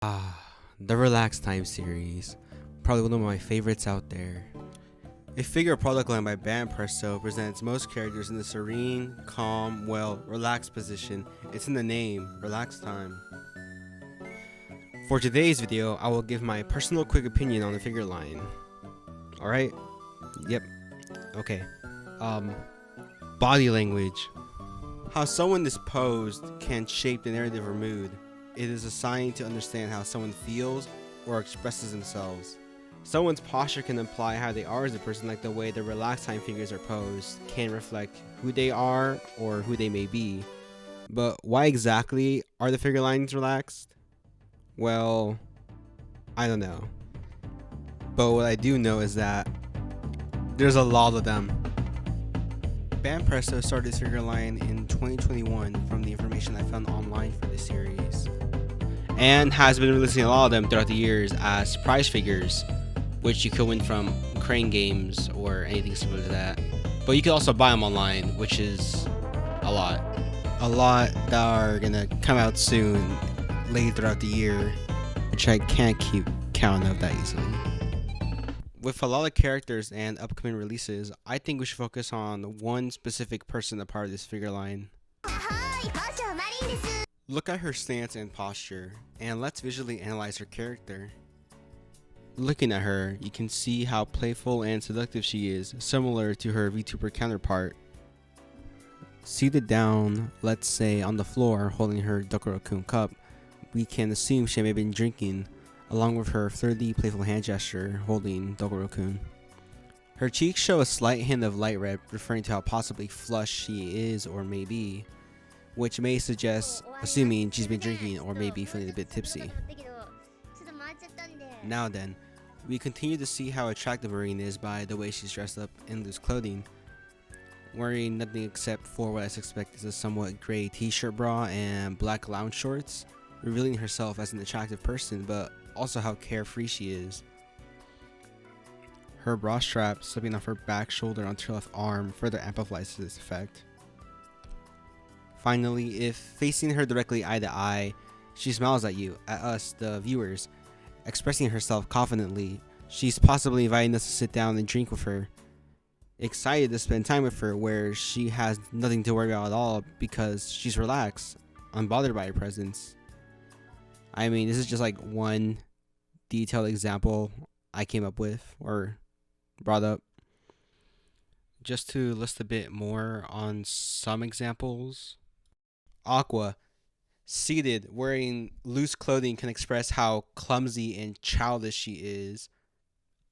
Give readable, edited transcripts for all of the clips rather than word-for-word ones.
The Relax Time series, probably one of my favorites out there. A figure product line by Band Presto presents most characters in the serene, calm, relaxed position. It's in the name, Relax Time. For today's video, I will give my personal quick opinion on the figure line. Alright? Yep. Okay. Body language. How someone is posed can shape the narrative or mood. It is a sign to understand how someone feels or expresses themselves. Someone's posture can imply how they are as a person, like the way the Relax Time figures are posed can reflect who they are or who they may be. But why exactly are the figure lines relaxed? Well, I don't know. But what I do know is that there's a lot of them. Band Presto started this figure line in 2021 from the information I found online for this series, and has been releasing a lot of them throughout the years as prize figures, which you could win from crane games or anything similar to that. But you can also buy them online, which is a lot that are gonna come out soon, later throughout the year, which I can't keep count of that easily. With a lot of characters and upcoming releases, I think we should focus on one specific person a part of this figure line. Look at her stance and posture, and let's visually analyze her character. Looking at her, you can see how playful and seductive she is, similar to her VTuber counterpart. Seated down, let's say on the floor, holding her Dokuro-kun cup, we can assume she may have been drinking, along with her flirty, playful hand gesture holding Dokuro-kun. Her cheeks show a slight hint of light red, referring to how possibly flushed she is or may be, which may suggest assuming she's been drinking or maybe feeling a bit tipsy. Now then, we continue to see how attractive Marine is by the way she's dressed up in loose clothing, wearing nothing except for what I suspect is a somewhat gray t-shirt bra and black lounge shorts, revealing herself as an attractive person, but also how carefree she is. Her bra strap slipping off her back shoulder onto her left arm further amplifies this effect. Finally, if facing her directly eye to eye, she smiles at you, at us, the viewers, expressing herself confidently. She's possibly inviting us to sit down and drink with her, excited to spend time with her, where she has nothing to worry about at all because she's relaxed, unbothered by her presence. I mean, this is just like one detailed example I came up with or brought up. Just to list a bit more on some examples. Aqua, seated, wearing loose clothing, can express how clumsy and childish she is.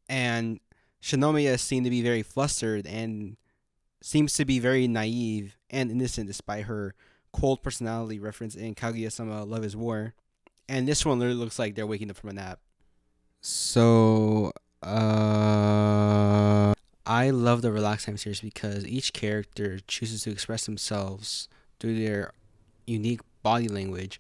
And Shinomiya is seen to be very flustered and seems to be very naive and innocent despite her cold personality reference in Kaguya-sama Love is War. And this one literally looks like they're waking up from a nap. So, I love the Relax Time series because each character chooses to express themselves through their unique body language.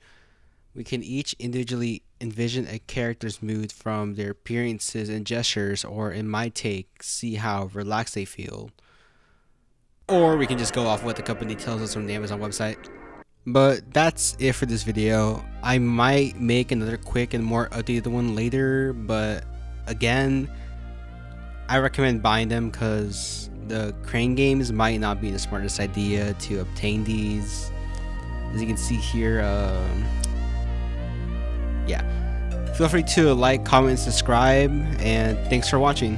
We can each individually envision a character's mood from their appearances and gestures, or in my take, see how relaxed they feel. Or we can just go off what the company tells us from the Amazon website. But that's it for this video. I might make another quick and more updated one later, but again, I recommend buying them because the crane games might not be the smartest idea to obtain these. As you can see here, yeah. Feel free to like, comment, and subscribe, and thanks for watching.